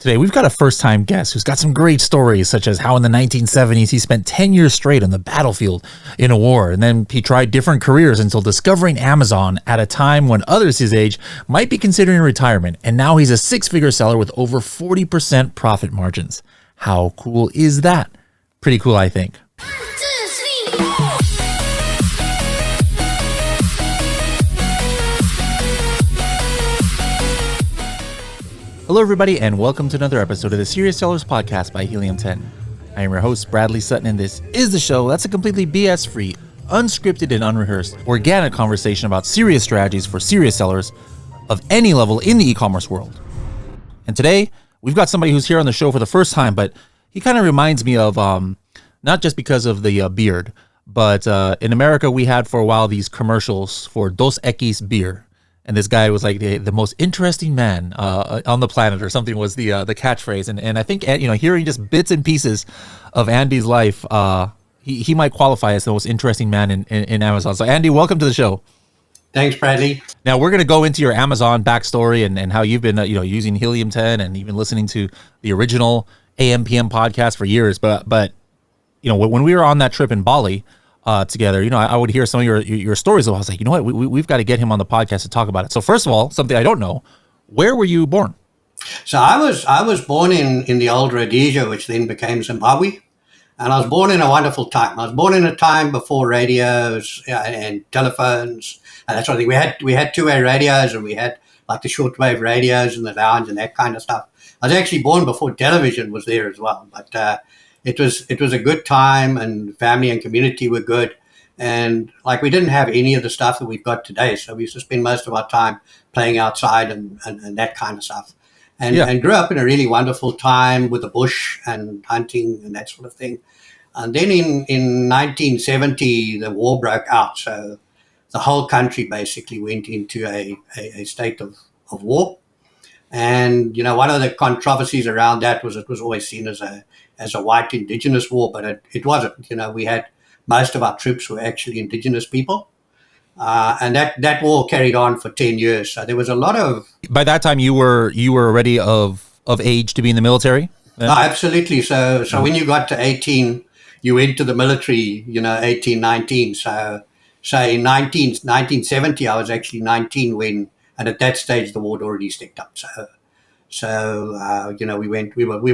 Today, we've got a first-time guest who's got some great stories, such as how in the 1970s he spent 10 years straight on the battlefield in a war, and then he tried different careers until discovering Amazon at a time when others his age might be considering retirement, and now he's a six-figure seller with over 40% profit margins. How cool is that? Pretty cool, I think. Hello, everybody, and welcome to another episode of the Serious Sellers Podcast by Helium 10. I am your host, Bradley Sutton, and this is the show that's a completely BS-free, unscripted, and unrehearsed, organic conversation about serious strategies for serious sellers of any level in the e-commerce world. And today, we've got somebody who's here on the show for the first time, but he kind of reminds me of, not just because of the beard, but in America, we had for a while these commercials for Dos Equis beer. And this guy was like the most interesting man on the planet, or something was the catchphrase. And I think, hearing just bits and pieces of Andy's life, he might qualify as the most interesting man in Amazon. So Andy, welcome to the show. Thanks, Bradley. Now we're going to go into your Amazon backstory and how you've been using Helium 10 and even listening to the original AM/PM podcast for years. But when we were on that trip in Bali together, I would hear some of your stories. I was like, you know what, we've got to get him on the podcast to talk about it. So first of all, something I don't know, where were you born? So I was born in the old Rhodesia, which then became Zimbabwe, and I was born in a wonderful time. I was born in a time before radios and telephones and that sort of thing. We had two-way radios, and we had like the shortwave radios in the lounge and that kind of stuff. I was actually born before television was there as well, but it was a good time, and family and community were good. And like, we didn't have any of the stuff that we've got today. So we used to spend most of our time playing outside and that kind of stuff. And grew up in a really wonderful time with the bush and hunting and that sort of thing. And then in 1970, the war broke out. So the whole country basically went into a state of war. And, one of the controversies around that was it was always seen as a white indigenous war, but it wasn't. We had most of our troops were actually indigenous people. And that war carried on for 10 years. So there was a lot of... By that time, you were already of age to be in the military? No, absolutely. So when you got to 18, you went to the military, 18, 19. So in 1970, I was actually 19 when, and at that stage, the war had already stepped up. So we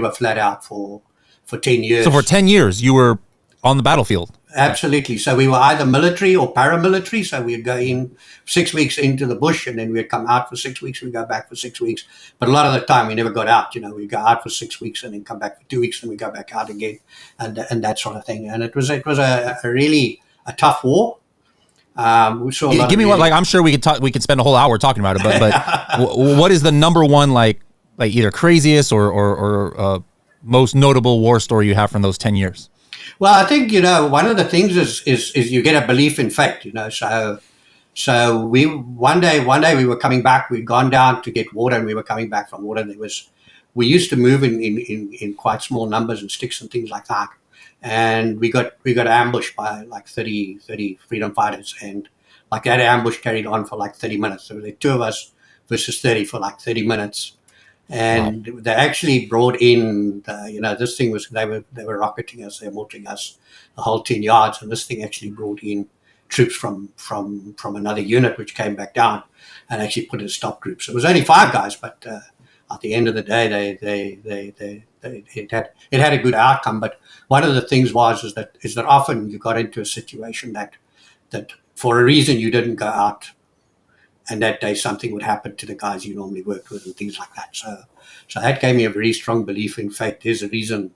were flat out for 10 years. So for 10 years, you were on the battlefield? Absolutely. So we were either military or paramilitary. So we'd go in 6 weeks into the bush, and then we'd come out for 6 weeks. We'd go back for 6 weeks. But a lot of the time, we never got out. We'd go out for 6 weeks and then come back for 2 weeks, and we'd go back out again, and that sort of thing. And it was a really tough war. We saw Give me one. Like, I'm sure we could spend a whole hour talking about it. But what is the number one like either craziest or most notable war story you have from those 10 years? Well, I think, one of the things is you get a belief in fate, So we one day we were coming back. We'd gone down to get water, and we were coming back from water. And we used to move in quite small numbers and sticks and things like that. And we got ambushed by like 30 freedom fighters, and like that ambush carried on for like 30 minutes. So the two of us versus 30 for like 30 minutes. And wow. They actually brought in, this thing was, they were rocketing us, they were mortaring us the whole 10 yards. And this thing actually brought in troops from another unit, which came back down and actually put in stop groups. It was only 5 guys, but at the end of the day, it had a good outcome. But one of the things is that often you got into a situation that for a reason you didn't go out, and that day something would happen to the guys you normally worked with and things like that. So that gave me a very strong belief in fate. There's a reason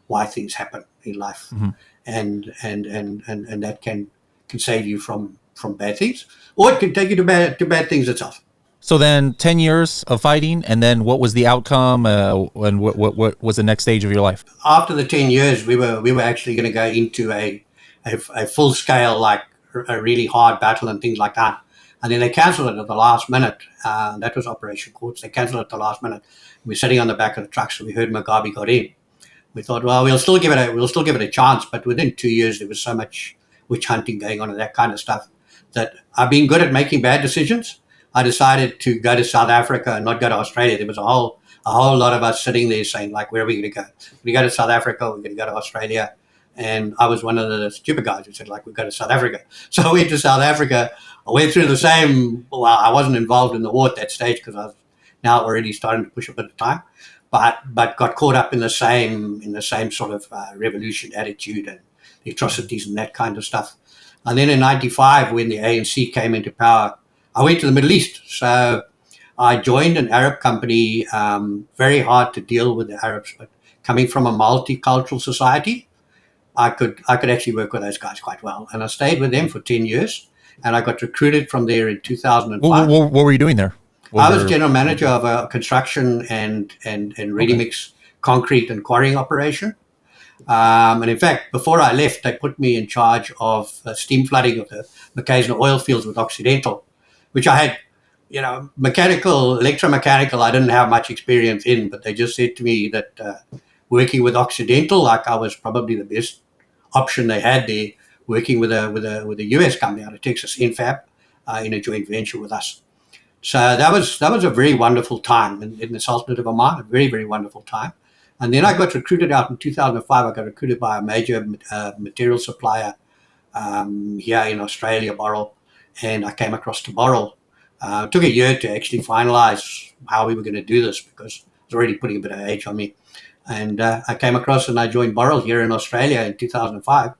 why things happen in life, mm-hmm. and that can save you from bad things, or it can take you to bad things itself. So then 10 years of fighting, and then what was the outcome, and what was the next stage of your life? After the 10 years, we were actually going to go into a full scale, like a really hard battle and things like that. And then they cancelled it at the last minute. That was Operation Quartz. They cancelled it at the last minute. We were sitting on the back of the truck, so we heard Mugabe got in. We thought, well, we'll still give it a chance. But within 2 years, there was so much witch hunting going on and that kind of stuff that I've been good at making bad decisions. I decided to go to South Africa and not go to Australia. There was a a whole lot of us sitting there saying, like, where are we going to go? We go to South Africa, we're going to go to Australia. And I was one of the stupid guys who said, like, we've got to South Africa. So I went to South Africa. I went through the same, well, I wasn't involved in the war at that stage because I was now already starting to push a bit of time, but got caught up in the same sort of revolution attitude and the atrocities and that kind of stuff. And then in 95, when the ANC came into power, I went to the Middle East. So I joined an Arab company, very hard to deal with the Arabs, but coming from a multicultural society, I could actually work with those guys quite well. And I stayed with them for 10 years, and I got recruited from there in 2005. What were you doing there? I was general manager of a construction and ready-mix concrete and quarrying operation. And in fact, before I left, they put me in charge of steam flooding of the Macasna oil fields with Occidental, which I had, electromechanical, I didn't have much experience in, but they just said to me that working with Occidental, like, I was probably the best option they had there, working with a US company out of Texas, Infab, in a joint venture with us. So that was a very wonderful time in the Sultanate of Oman, a very, very wonderful time. And then I got recruited out in 2005. I got recruited by a major material supplier here in Australia, Boral, and I came across to Boral. It took a year to actually finalize how we were going to do this because it was already putting a bit of age on me. And I came across and I joined Boral here in Australia in 2005.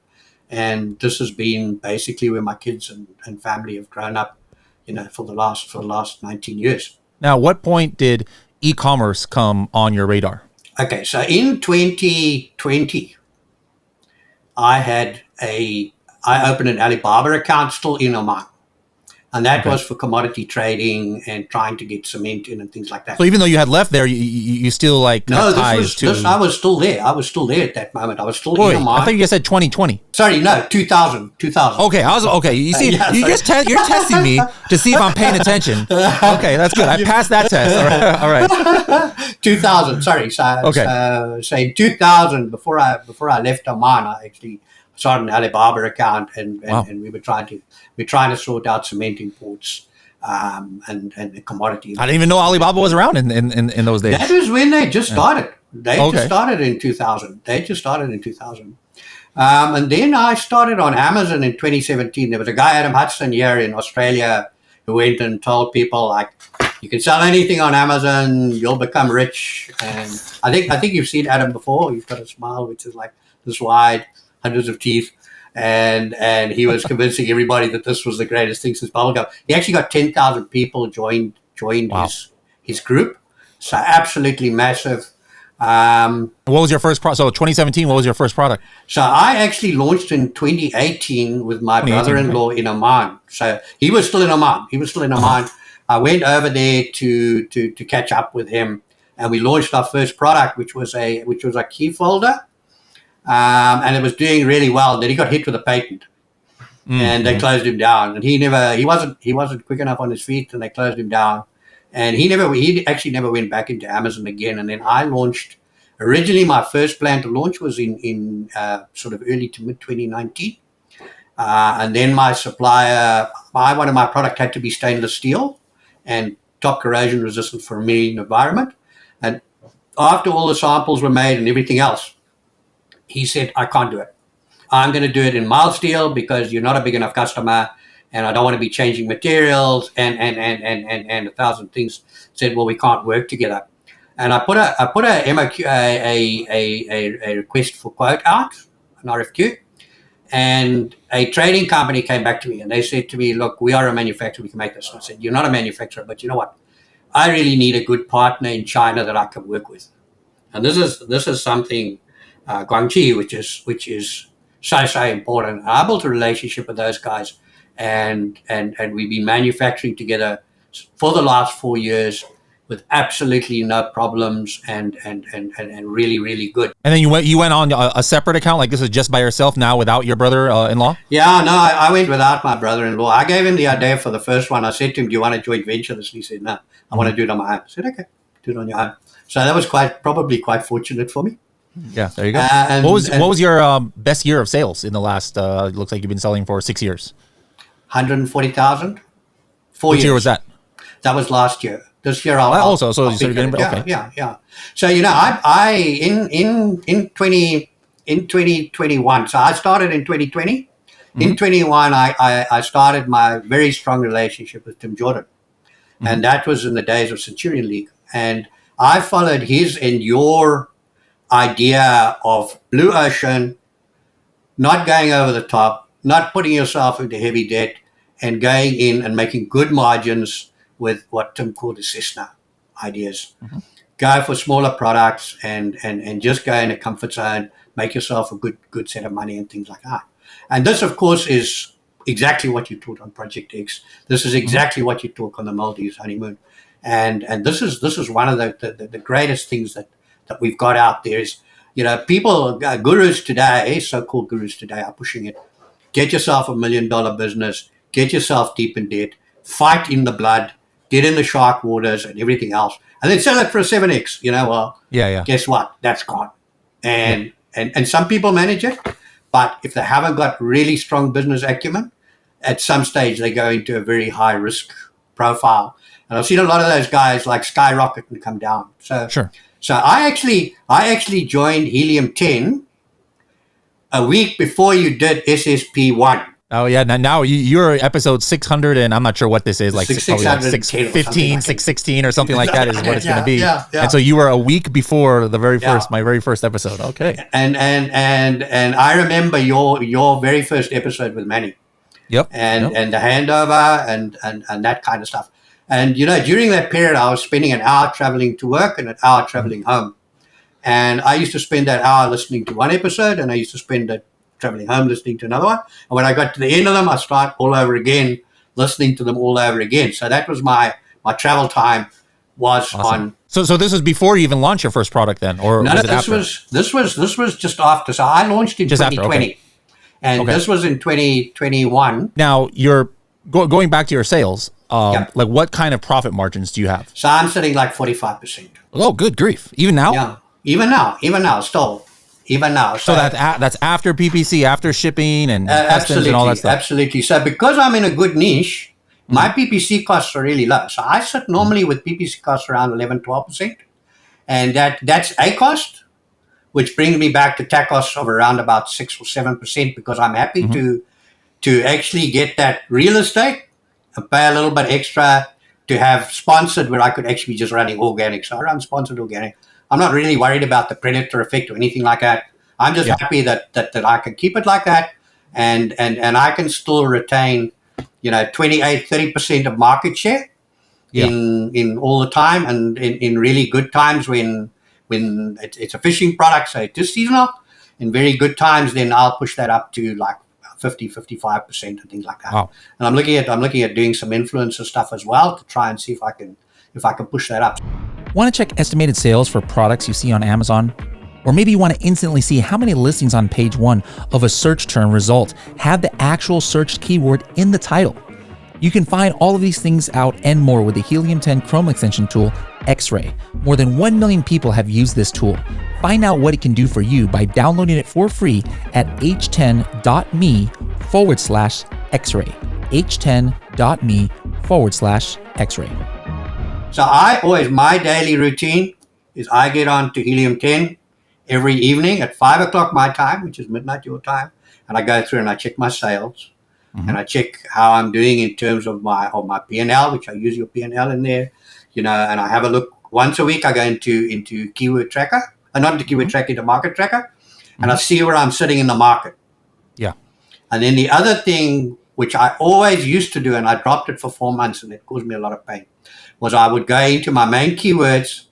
And this has been basically where my kids and family have grown up, for the last 19 years. Now, at what point did e-commerce come on your radar? Okay, so in 2020, I opened an Alibaba account still in Oman. And that was for commodity trading and trying to get cement in and things like that. So even though you had left there, you still I was still there. I was still there at that moment. I was still in Oman. I thought you just said 2020. Sorry, no, 2000. Okay, okay. You see, you're testing me to see if I'm paying attention. Okay, that's good. I passed that test. All right. 2000. Sorry. So in 2000, before I left Oman, I actually started an Alibaba account, and we were trying to sort out cement imports and the commodity. I didn't even know Alibaba was around in those days. That was when they just started. They just started in 2000. And then I started on Amazon in 2017. There was a guy, Adam Hudson, here in Australia, who went and told people, like, you can sell anything on Amazon, you'll become rich. And I think you've seen Adam before. He's got a smile which is like this wide, hundreds of teeth. And he was convincing everybody that this was the greatest thing since bubblegum. He actually got 10,000 people joined his group. So absolutely massive. What was your first product? So 2017, what was your first product? So I actually launched in 2018 with my brother-in-law in Oman. So he was still in Oman. I went over there to catch up with him, and we launched our first product, which was a key folder. And it was doing really well. Then he got hit with a patent, and they closed him down. And he wasn't quick enough on his feet, and they closed him down. And he actually never went back into Amazon again. And then I launched. Originally, my first plan to launch was in sort of early to mid 2019. And then my supplier, one of my product had to be stainless steel and top corrosion resistant for a marine environment. And after all the samples were made and everything else, he said, I can't do it. I'm going to do it in mild steel because you're not a big enough customer, and I don't want to be changing materials and a thousand things. Said, well, we can't work together. And I put a MOQ, a request for quote out, an RFQ, and a trading company came back to me and they said to me, look, we are a manufacturer, we can make this. And I said, you're not a manufacturer, but you know what? I really need a good partner in China that I can work with. And this is something, Guangxi, which is so important. I built a relationship with those guys, and we've been manufacturing together for the last 4 years with absolutely no problems and really, really good. And then you went on a separate account, like this is just by yourself now without your brother-in-law? Yeah, no, I went without my brother-in-law. I gave him the idea for the first one. I said to him, do you want to joint venture this? And he said, no, I want to do it on my own. I said, okay, do it on your own. So that was probably quite fortunate for me. Yeah, there you go. What was your best year of sales in the last, looks like you've been selling for 6 years? 140,000. 4 years. Which year was that? That was last year. This year I'll be good. Okay. Yeah. So I in 2021. So I started in 2020. In 21, I started my very strong relationship with Tim Jordan, and that was in the days of Centurion League. And I followed his and your idea of blue ocean, not going over the top, not putting yourself into heavy debt, and going in and making good margins with what Tim called the Cessna ideas. Go for smaller products and just go in a comfort zone, make yourself a good set of money and things like that. And this, of course, is exactly what you taught on Project X. This is exactly what you taught on the Maldives honeymoon. And this is one of the greatest things that we've got out there is, people, gurus today, so-called gurus today are pushing it. Get yourself $1 million business, get yourself deep in debt, fight in the blood, get in the shark waters and everything else, and then sell it for a 7X. Guess what? That's gone. And some people manage it, but if they haven't got really strong business acumen, at some stage they go into a very high risk profile. And I've seen a lot of those guys like skyrocket and come down. So Sure. So I actually joined Helium 10 a week before you did SSP 1. Oh yeah, now you're episode 600, and I'm not sure what this is, like probably like 615, 616, or something like that is what it's going to be. Yeah. And so you were a week before the my very first episode. Okay. And I remember your very first episode with Manny. Yep. And the handover and that kind of stuff. And during that period, I was spending an hour traveling to work and an hour traveling home. And I used to spend that hour listening to one episode, and I used to spend it traveling home listening to another one. And when I got to the end of them, I start all over again, listening to them all over again. So that was my travel time was awesome. on. So this was before you even launched your first product then, or no, was it after? This was just after. So I launched in 2020, okay. And this was in 2021. Now you're going back to your sales. Like what kind of profit margins do you have? So I'm sitting like 45%. Oh, good grief! Even now? Yeah, even now, still. Even now. So that's after PPC, after shipping and customs and all that stuff. Absolutely. So because I'm in a good niche, my PPC costs are really low. So I sit normally with PPC costs around 11, 12%. And that's a cost, which brings me back to TAC costs of around about 6 or 7%, because I'm happy to actually get that real estate and pay a little bit extra to have sponsored, where I could actually be just running organic. So I run sponsored organic. I'm not really worried about the predator effect or anything like that. I'm just happy that I can keep it like that, and I can still retain, 28, 30% of market share in all the time, and in really good times when it's a fishing product, so it is seasonal. In very good times, then I'll push that up to like 50, 55% and things like that. Wow. And I'm looking at doing some influencer stuff as well to try and see if I can push that up. Want to check estimated sales for products you see on Amazon? Or maybe you want to instantly see how many listings on page 1 of a search term result have the actual searched keyword in the title. You can find all of these things out and more with the Helium 10 Chrome extension tool, X-Ray. More than 1 million people have used this tool. Find out what it can do for you by downloading it for free at h10.me/X-Ray. h10.me/X-Ray. So my daily routine is I get on to Helium 10 every evening at 5 o'clock my time, which is midnight your time, and I go through and I check my sales, and I check how I'm doing in terms of my P&L, which I use your P&L in there, and I have a look once a week. I go into Keyword Tracker, not into Keyword Tracker, into Market Tracker, and I see where I'm sitting in the market. Yeah. And then the other thing, which I always used to do, and I dropped it for 4 months, and it caused me a lot of pain, was I would go into my main keywords,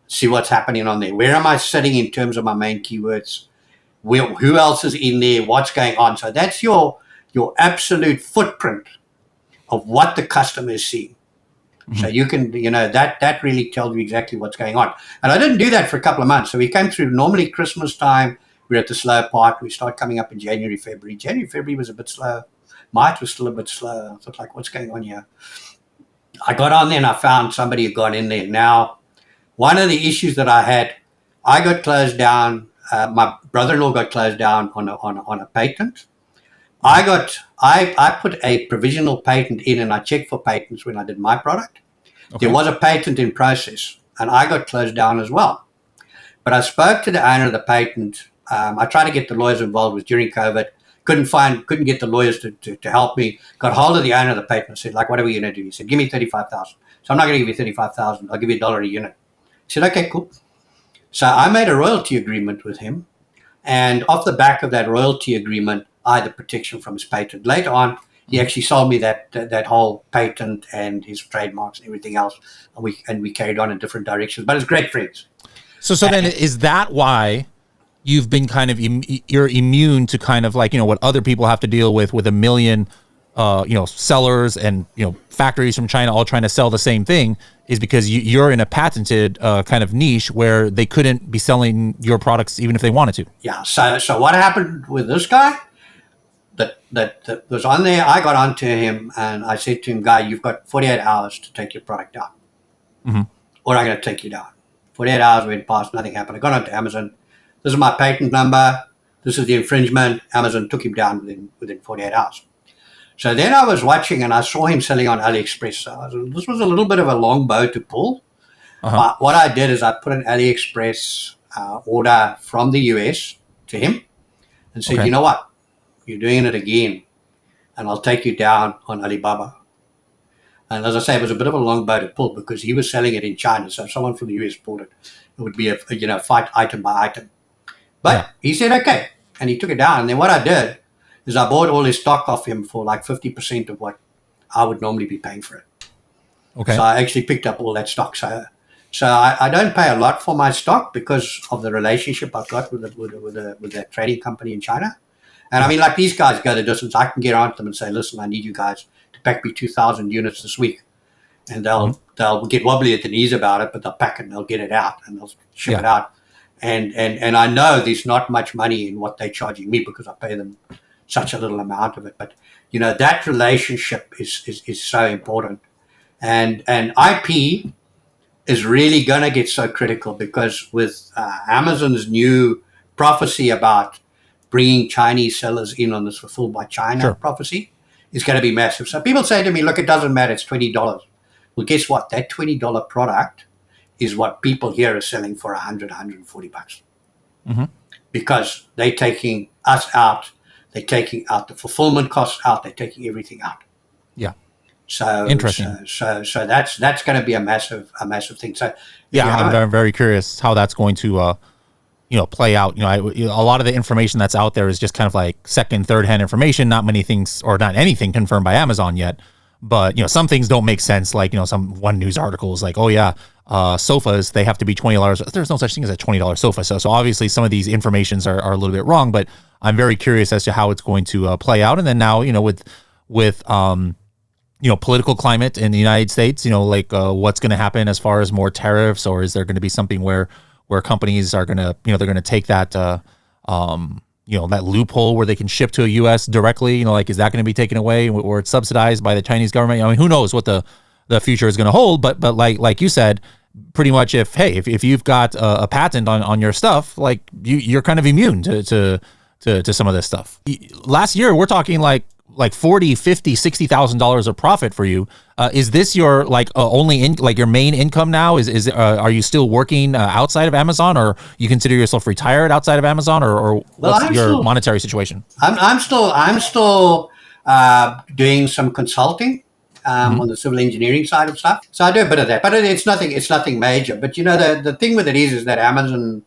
see what's happening on there. Where am I sitting in terms of my main keywords? Who else is in there? What's going on? So that's your absolute footprint of what the customer is seeing. So you can, that really tells you exactly what's going on. And I didn't do that for a couple of months. So we came through normally Christmas time. We're at the slow part. We start coming up in January, February. January, February was a bit slow. March was still a bit slow. I thought, like, what's going on here? I got on there and I found somebody had gone in there. Now, one of the issues that I had, I got closed down. My brother-in-law got closed down on a patent. I put a provisional patent in, and I checked for patents when I did my product. There was a patent in process, and I got closed down as well. But I spoke to the owner of the patent. I tried to get the lawyers involved with during COVID. Couldn't get the lawyers to help me. Got hold of the owner of the patent and said, like, what are we going to do? He said, give me 35,000. So I'm not going to give you 35,000. I'll give you $1 a unit. He said, okay, cool. So I made a royalty agreement with him. And off the back of that royalty agreement, I had the protection from his patent. Later on, he actually sold me that whole patent and his trademarks and everything else. And we carried on in different directions. But it's great friends. So then is that why you've been kind of, you're immune to kind of like, what other people have to deal with a million, sellers and, factories from China all trying to sell the same thing, is because you're in a patented kind of niche where they couldn't be selling your products even if they wanted to. Yeah. So what happened with this guy that was on there, I got onto him and I said to him, guy, you've got 48 hours to take your product down, or I'm going to take you down. 48 hours went past, nothing happened. I got onto Amazon. This is my patent number. This is the infringement. Amazon took him down within 48 hours. So then I was watching and I saw him selling on AliExpress. So this was a little bit of a long bow to pull. But what I did is I put an AliExpress order from the US to him and said, you know what? You're doing it again. And I'll take you down on Alibaba. And as I say, it was a bit of a long bow to pull because he was selling it in China. So if someone from the US bought it, it would be a fight item by item. But he said, okay. And he took it down. And then what I did is I bought all his stock off him for like 50% of what I would normally be paying for it. Okay. So I actually picked up all that stock. So I don't pay a lot for my stock because of the relationship I've got with the trading company in China. And I mean, like these guys go the distance. I can get on to them and say, listen, I need you guys to pack me 2,000 units this week. And they'll get wobbly at the knees about it, but they'll pack it and they'll get it out and they'll ship it out. And I know there's not much money in what they're charging me because I pay them such a little amount of it. But, that relationship is so important. And IP is really going to get so critical because with Amazon's new prophecy about bringing Chinese sellers in on this Fulfilled by China prophecy is going to be massive. So people say to me, look, it doesn't matter. It's $20. Well, guess what? That $20 product is what people here are selling for $100, $140. Because they're taking us out. They're taking out the fulfillment costs out. They're taking everything out. Yeah. So interesting. So that's going to be a massive thing. So I'm very curious how that's going to play out. A lot of the information that's out there is just kind of like second, third hand information. Not many things, or not anything, confirmed by Amazon yet. But some things don't make sense. Like one news article is like, oh yeah, sofas, they have to be $20. There's no such thing as a $20 sofa. So obviously some of these informations are a little bit wrong. But I'm very curious as to how it's going to play out. And then now with political climate in the United States, what's going to happen as far as more tariffs, or is there going to be something where companies are going to, they're going to take that, that loophole where they can ship to a U.S. directly, is that going to be taken away or it's subsidized by the Chinese government? I mean, who knows what the future is going to hold, but like you said, pretty much if you've got a patent on your stuff, like you're kind of immune to some of this stuff. Last year, we're talking like $40,000, $50,000, $60,000 of profit for you. Is this your your main income now? Are you still working outside of Amazon, or you consider yourself retired outside of Amazon, or what's your monetary situation? I'm still doing some consulting on the civil engineering side of stuff. So I do a bit of that, but it's nothing major. But the thing with it is that Amazon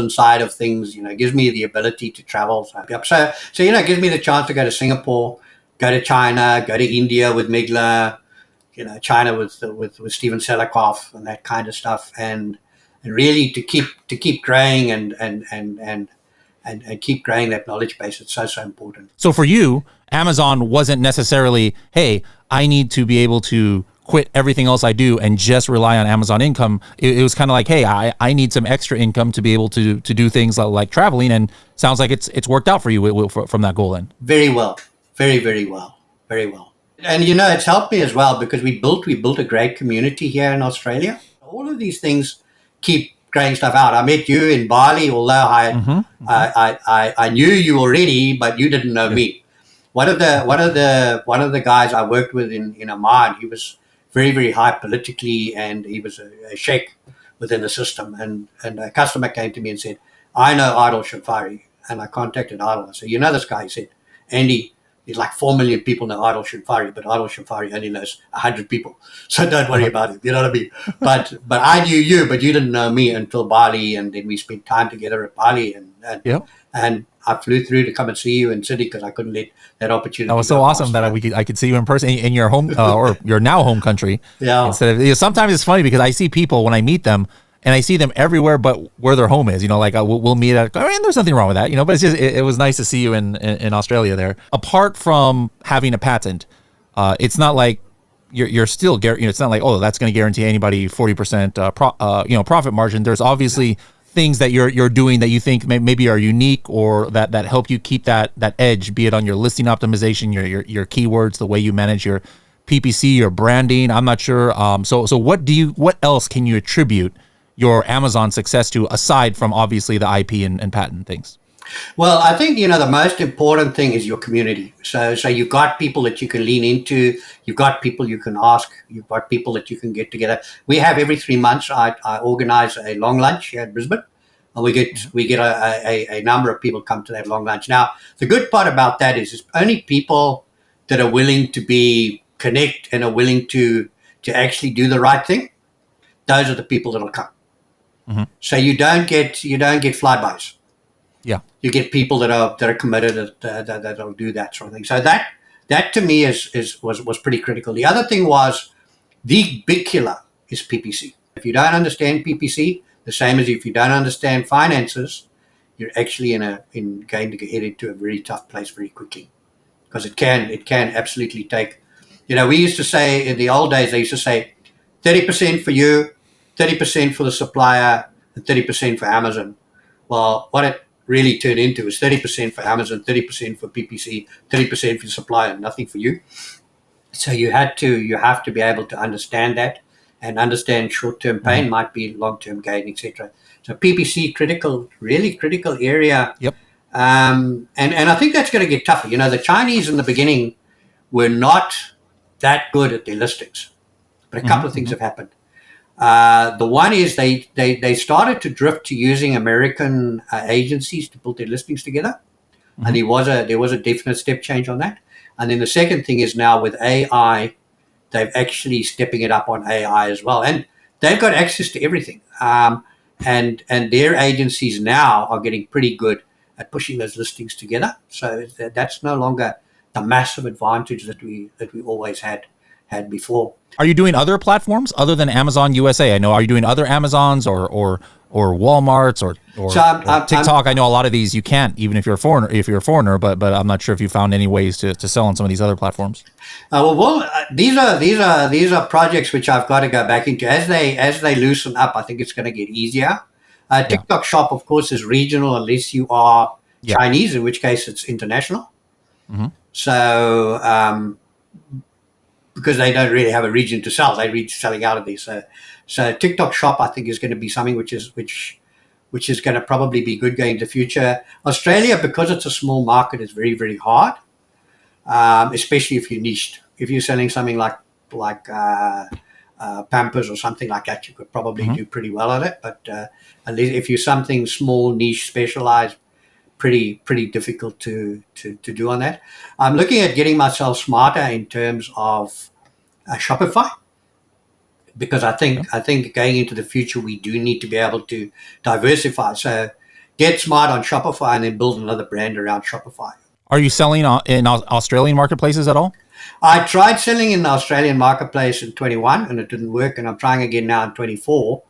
side of things, gives me the ability to travel. So it gives me the chance to go to Singapore, go to China, go to India with Migla, China with Steven Selakoff and that kind of stuff, and really to keep growing and keep growing that knowledge base. It's so important. So for you, Amazon wasn't necessarily, hey, I need to be able to quit everything else I do and just rely on Amazon income. It was kind of like, hey, I need some extra income to be able to do things like traveling, and sounds like it's worked out for you from that goal then. Very well. Very, very well. Very well. And it's helped me as well because we built a great community here in Australia. All of these things keep growing stuff out. I met you in Bali, although I knew you already, but you didn't know me. One of the guys I worked with in Amman, he was very, very high politically, and he was a sheikh within the system. And a customer came to me and said, I know Adil Shafari. And I contacted Adil. I said, you know this guy? He said, Andy, there's like 4 million people know Adil Shafari, but Adil Shafari only knows 100 people. So don't worry about it. You know what I mean? But I knew you, but you didn't know me until Bali. And then we spent time together at Bali. And I flew through to come and see you in Sydney because I couldn't let that opportunity. That was so awesome that I could see you in person in your home or your now home country. Yeah. Instead of, sometimes it's funny because I see people when I meet them and I see them everywhere, but where their home is, like we'll meet at, there's nothing wrong with that, but it's just, it was nice to see you in Australia there. Apart from having a patent, it's not like you're still, it's not like, oh, that's going to guarantee anybody 40% profit margin. There's obviously things that you're doing that you think maybe are unique or that help you keep that edge, be it on your listing optimization, your keywords, the way you manage your PPC, your branding. I'm not sure. So what else can you attribute your Amazon success to, aside from obviously the IP and patent things? Well, I think, the most important thing is your community. So you've got people that you can lean into. You've got people you can ask. You've got people that you can get together. We have every 3 months, I organize a long lunch here at Brisbane. And we get a number of people come to that long lunch. Now, the good part about that is it's only people that are willing to connect and are willing to actually do the right thing. Those are the people that'll come. Mm-hmm. So you don't get flybys. Yeah, you get people that are committed that'll do that sort of thing. So that to me was pretty critical. The other thing was the big killer is PPC. If you don't understand PPC, the same as if you don't understand finances, you're actually going to get into a very tough place very quickly, because it can absolutely take. We used to say in the old days, they used to say 30% for you, 30% for the supplier, and 30% for Amazon. Well, what it really turned into is 30% for Amazon, 30% for PPC, 30% for the supplier, and nothing for you. So you have to be able to understand that and understand short-term pain might be long-term gain, etc. So PPC, really critical area. Yep. And I think that's going to get tougher. The Chinese in the beginning were not that good at their listings, but a couple of things have happened. The one is they started to drift to using American agencies to put their listings together, and there was a definite step change on that. And then the second thing is now with AI, they've actually stepping it up on AI as well, and they've got access to everything. And their agencies now are getting pretty good at pushing those listings together. So that's no longer the massive advantage that we always had before. Are you doing other platforms other than Amazon USA? I know. Are you doing other Amazons or Walmarts or TikTok? I know a lot of these you can't, even if you're a foreigner. But I'm not sure if you found any ways to sell on some of these other platforms. These are projects which I've got to go back into as they loosen up. I think it's going to get easier. TikTok Shop, of course, is regional unless you are Chinese, in which case it's international. Mm-hmm. So. Because they don't really have a region to sell, they're selling out of these. So TikTok Shop, I think, is going to be something which is going to probably be good going into the future. Australia, because it's a small market, is very, very hard, especially if you're niched. If you're selling something like Pampers or something like that, you could probably do pretty well at it. But unless if you're something small, niche, specialized, pretty difficult to do on that. I'm looking at getting myself smarter in terms of Shopify, because I think going into the future we do need to be able to diversify. So get smart on Shopify and then build another brand around Shopify. Are you selling in Australian marketplaces at all? I tried selling in the Australian marketplace in 21 and it didn't work, and I'm trying again now in 24.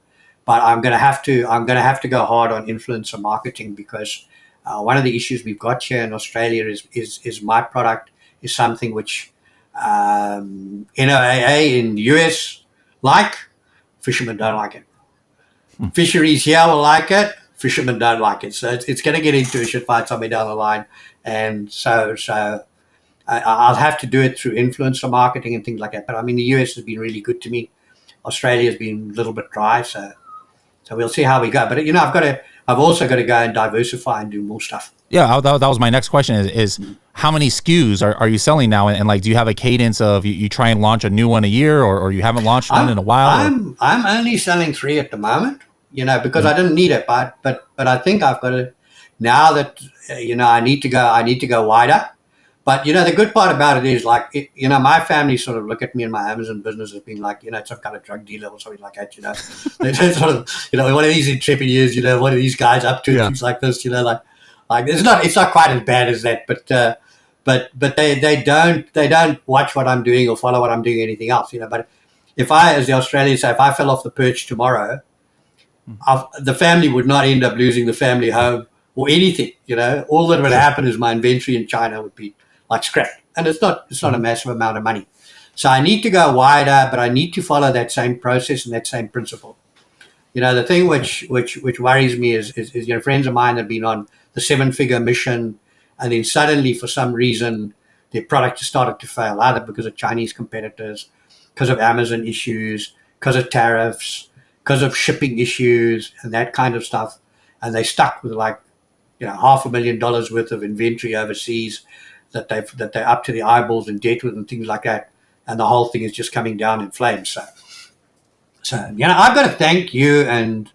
But I'm going to have to go hard on influencer marketing, because one of the issues we've got here in Australia is my product is something which NOAA in the US like, fishermen don't like it. Fisheries here will like it, fishermen don't like it. So it's going to get into a shit fight somewhere down the line. And so I'll have to do it through influencer marketing and things like that. But I mean, the US has been really good to me. Australia has been a little bit dry, so we'll see how we go. But I've I've also got to go and diversify and do more stuff. Yeah, that was my next question is how many SKUs are you selling now? And like, do you have a cadence of you try and launch a new one a year or you haven't launched one in a while? I'm only selling 3 at the moment, because I didn't need it, but I think I've got to, now that, I need to go wider. But, the good part about it is like, my family sort of look at me and my Amazon business as being like, some kind of drug dealer or something like that, They sort of, one of these entrepreneurs, what are these guys up to? Things like this, like it's not quite as bad as that, but they don't watch what I'm doing or follow what I'm doing or anything else, But if I, as the Australians say, if I fell off the perch tomorrow, the family would not end up losing the family home or anything, All that would happen is my inventory in China would be like scrap, and it's not a massive amount of money. So I need to go wider, but I need to follow that same process and that same principle. The thing which worries me is friends of mine have been on the 7-figure mission, and then suddenly for some reason their product has started to fail, either because of Chinese competitors, because of Amazon issues, because of tariffs, because of shipping issues and that kind of stuff, and they stuck with like $500,000 worth of inventory overseas that they're up to the eyeballs in debt with and things like that, and the whole thing is just coming down in flames. So I've got to thank you and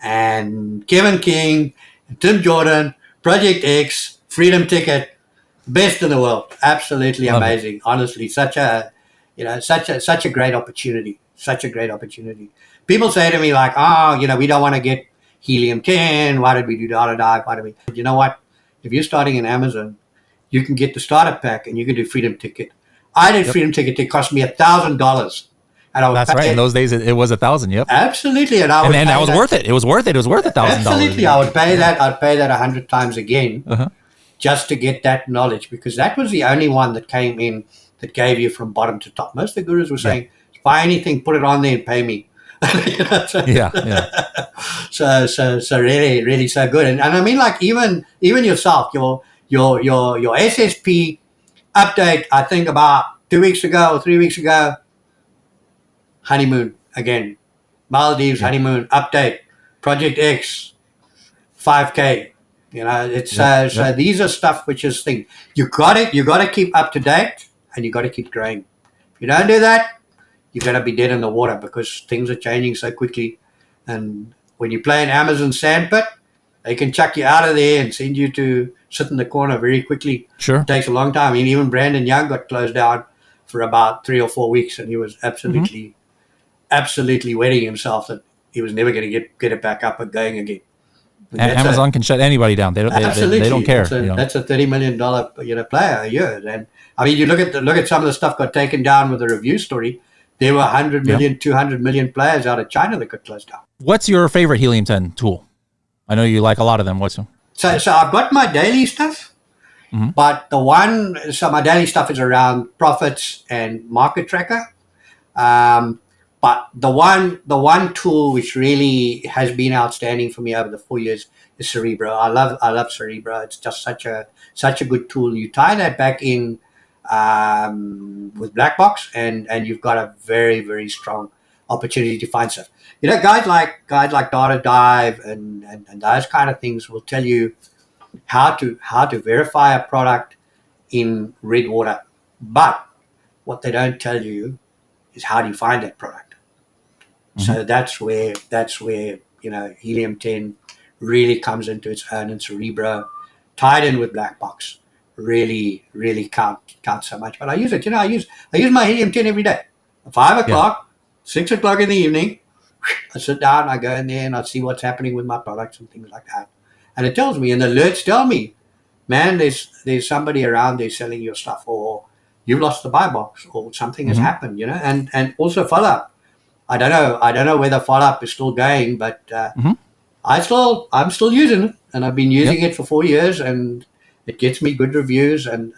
Kevin King, and Tim Jordan, Project X, Freedom Ticket, best in the world, absolutely amazing. Honestly, such a great opportunity, People say to me like, we don't want to get Helium 10. Why did we do da? Why did we? But you know what? If you're starting in Amazon, you can get the starter pack and you can do Freedom Ticket. I did Freedom Ticket. It cost me $1,000. And that's right. In those days, it was 1,000. Yep. Absolutely. And that was worth it. It was worth it. It was worth $1,000. Absolutely. I would pay that. I'd pay that 100 times again just to get that knowledge, because that was the only one that came in that gave you from bottom to top. Most of the gurus were saying, buy anything, put it on there and pay me. So really, really so good. And I mean, like even yourself, your SSP update, I think about 2 weeks ago or 3 weeks ago, honeymoon again, Maldives honeymoon update, Project X, 5K. It's so these are stuff which is thing you got to keep up to date, and you got to keep growing. If you don't do that, you're going to be dead in the water, because things are changing so quickly. And when you play an Amazon sandpit, they can chuck you out of there and send you to sit in the corner very quickly. Sure. It takes a long time. I mean, even Brandon Young got closed down for about 3 or 4 weeks, and he was absolutely wetting himself that he was never going to get it back up and going again. And Amazon can shut anybody down. They don't care. That's a $30 million player a year. And I mean, you look at some of the stuff got taken down with the review story. There were 100 million, 200 million players out of China that got closed down. What's your favorite Helium 10 tool? I know you like a lot of them. So I've got my daily stuff, but my daily stuff is around profits and market tracker. But the one tool which really has been outstanding for me over the 4 years is Cerebro. I love Cerebro. It's just such a good tool. You tie that back in with Blackbox, and you've got a very, very strong opportunity to find stuff. Guys like Data Dive and those kind of things will tell you how to verify a product in Redwater. But what they don't tell you is how do you find that product. So that's where Helium 10 really comes into its own, and Cerebro tied in with Blackbox really, really counts so much. But I use it. I use my Helium 10 every day. 5 o'clock, 6 o'clock in the evening, I sit down, I go in there, and I see what's happening with my products and things like that. And it tells me, and the alerts tell me, man, there's somebody around there selling your stuff, or you've lost the buy box, or something has happened, and also follow up. I don't know whether follow up is still going, but I'm still using it, and I've been using it for 4 years, and it gets me good reviews, and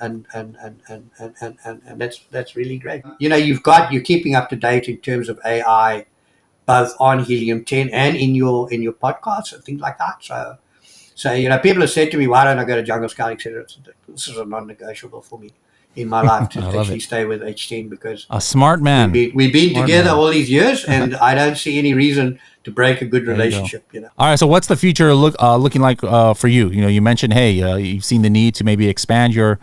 that's really great. You're keeping up to date in terms of AI, both on Helium 10 and in your podcasts and things like that. So people have said to me, why don't I go to Jungle Scout, etc. This is a non-negotiable for me. in my life to I love actually it. stay with H10 because A smart man. we've been Smart together man. all these years, and I don't see any reason to break a good There you go. relationship. All right. So, what's the future looking like for you? You know, you mentioned, hey, you've seen the need to maybe expand your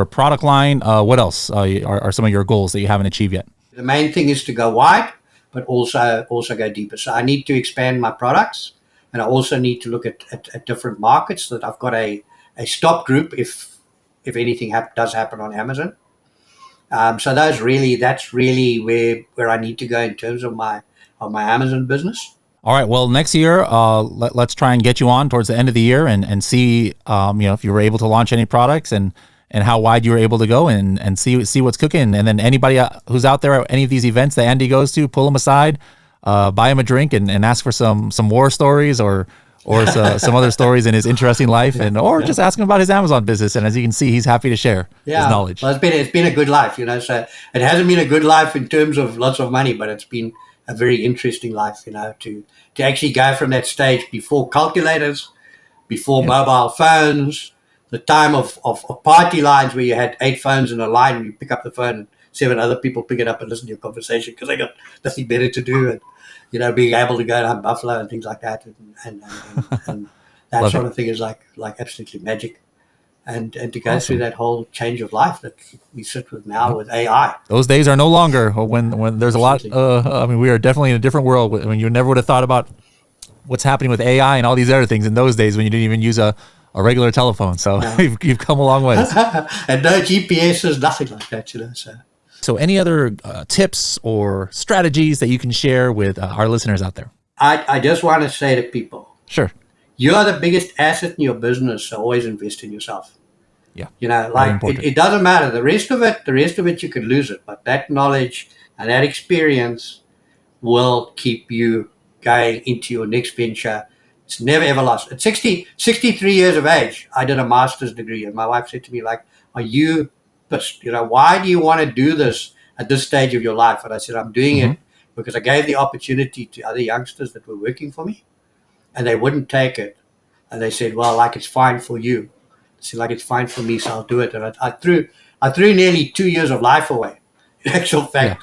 product line. What else are some of your goals that you haven't achieved yet? The main thing is to go wide, but also go deeper. So I need to expand my products, and I also need to look at different markets so that I've got a stop group if anything does happen on Amazon. So that's really where I need to go in terms of my Amazon business. All right. Well, next year, let's try and get you on towards the end of the year and see, if you were able to launch any products and how wide you were able to go and see what's cooking. And then anybody who's out there at any of these events that Andy goes to, pull him aside, buy him a drink and ask for some war stories or some other stories in his interesting life or just ask him about his Amazon business. And as you can see, he's happy to share his knowledge. Well, it's been a good life, So it hasn't been a good life in terms of lots of money, but it's been a very interesting life, to actually go from that stage before calculators, before mobile phones, the time of party lines where you had 8 phones in a line and you pick up the phone and 7 other people pick it up and listen to your conversation because they got nothing better to do, and being able to go to Buffalo and things like that, and that Love sort it. of thing is like absolutely magic. And to go through that whole change of life that we sit with now with AI. Those days are no longer when there's a lot. I mean, we are definitely in a different world. I mean, you never would have thought about what's happening with AI and all these other things in those days when you didn't even use a regular telephone. So you've come a long ways. And no GPSs, nothing like that, So any other tips or strategies that you can share with our listeners out there? I just want to say to people, Sure. you are the biggest asset in your business, so always invest in yourself. Yeah. Like it doesn't matter. The rest of it, you could lose it. But that knowledge and that experience will keep you going into your next venture. It's never ever lost. At 63 years of age, I did a master's degree, and my wife said to me, like, are you pissed? Why do you want to do this at this stage of your life? And I said, I'm doing it because I gave the opportunity to other youngsters that were working for me, and they wouldn't take it. And they said, well, like, it's fine for you. I said, like, it's fine for me, so I'll do it. And I threw nearly 2 years of life away, in actual fact,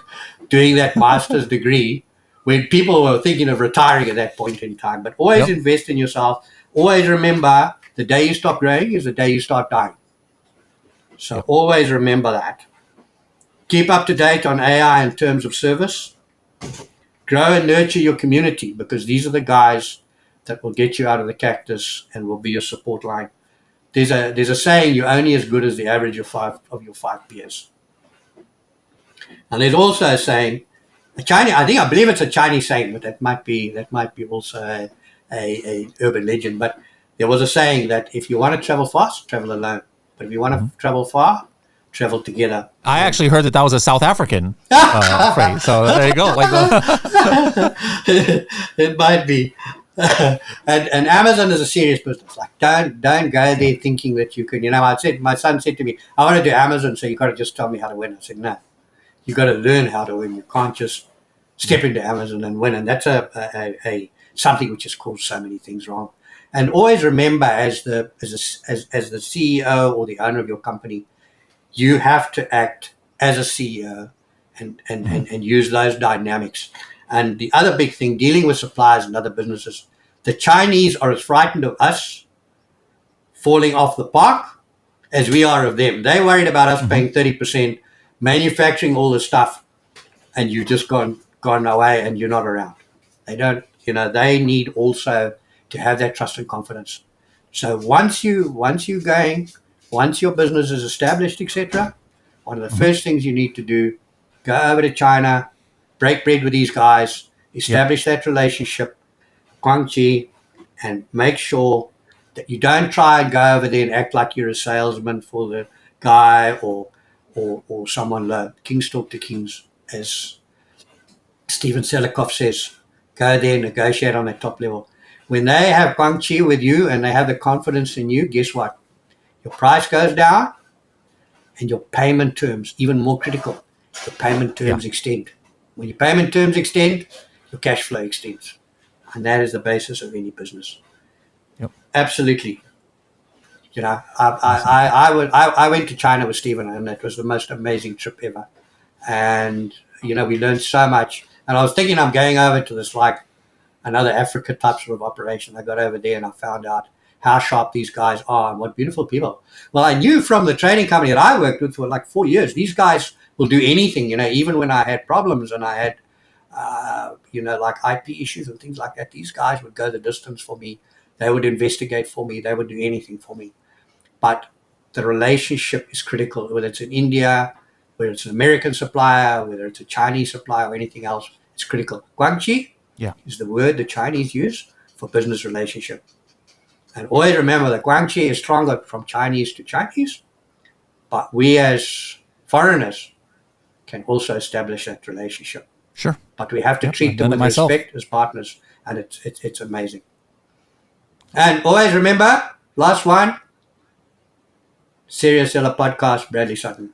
doing that master's degree when people were thinking of retiring at that point in time. But always invest in yourself. Always remember the day you stop growing is the day you start dying. So always remember that. Keep up to date on AI in terms of service. Grow and nurture your community, because these are the guys that will get you out of the cactus and will be your support line. There's a saying, you're only as good as the average of your 5 peers. And there's also a saying, I believe it's a Chinese saying, but that might be also a urban legend. But there was a saying that if you want to travel fast, travel alone. But if you want to travel far, travel together. I actually heard that was a South African phrase. So there you go. It might be. and Amazon is a serious business. Like, don't go there thinking that you can. My son said to me, I want to do Amazon, so you got to just tell me how to win. I said, no, you got to learn how to win. You can't just step into Amazon and win. And that's a something which has caused so many things wrong. And always remember, as the CEO or the owner of your company, you have to act as a CEO and use those dynamics. And the other big thing, dealing with suppliers and other businesses, the Chinese are as frightened of us falling off the park as we are of them. They're worried about us paying 30%, manufacturing all this stuff, and you just gone away and you're not around. They don't, they need also to have that trust and confidence. So once your business is established, etc., one of the first things you need to do, go over to China, break bread with these guys, establish that relationship, Guangxi, and make sure that you don't try and go over there and act like you're a salesman for the guy or someone low. Kings talk to kings, as Stephen Selikoff says. Go there, negotiate on that top level. When they have Guangxi with you and they have the confidence in you, guess what? Your price goes down and your payment terms, even more critical, your payment terms extend. When your payment terms extend, your cash flow extends. And that is the basis of any business. Yep. Absolutely. I went to China with Stephen, and it was the most amazing trip ever. And we learned so much. And I was thinking I'm going over to this like another Africa type sort of operation. I got over there and I found out how sharp these guys are and what beautiful people. Well, I knew from the training company that I worked with for like 4 years, these guys will do anything. Even when I had problems and I had like IP issues and things like that, these guys would go the distance for me. They would investigate for me. They would do anything for me. But the relationship is critical, whether it's in India, whether it's an American supplier, whether it's a Chinese supplier or anything else, it's critical. Guangxi is the word the Chinese use for business relationship. And always remember that Guangxi is stronger from Chinese to Chinese, but we as foreigners can also establish that relationship. Sure. But we have to treat them with respect as partners, and it's amazing. And always remember, last one, Serious Seller Podcast, Bradley Sutton.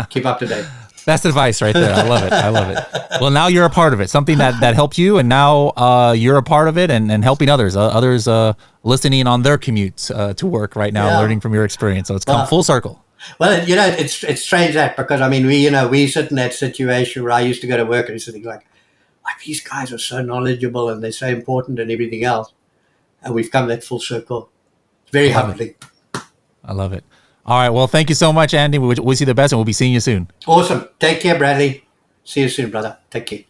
Keep up to date. That's advice right there. I love it. I love it. Well, now you're a part of it. Something that helped you, and now you're a part of it and helping others. Others listening on their commutes to work right now, learning from your experience. So it's come full circle. Well, it's strange that, because I mean we sit in that situation where I used to go to work and used to think like these guys are so knowledgeable and they're so important and everything else, and we've come that full circle. It's very humbling. I love it. All right. Well, thank you so much, Andy. We wish you the best, and we'll be seeing you soon. Awesome. Take care, Bradley. See you soon, brother. Take care.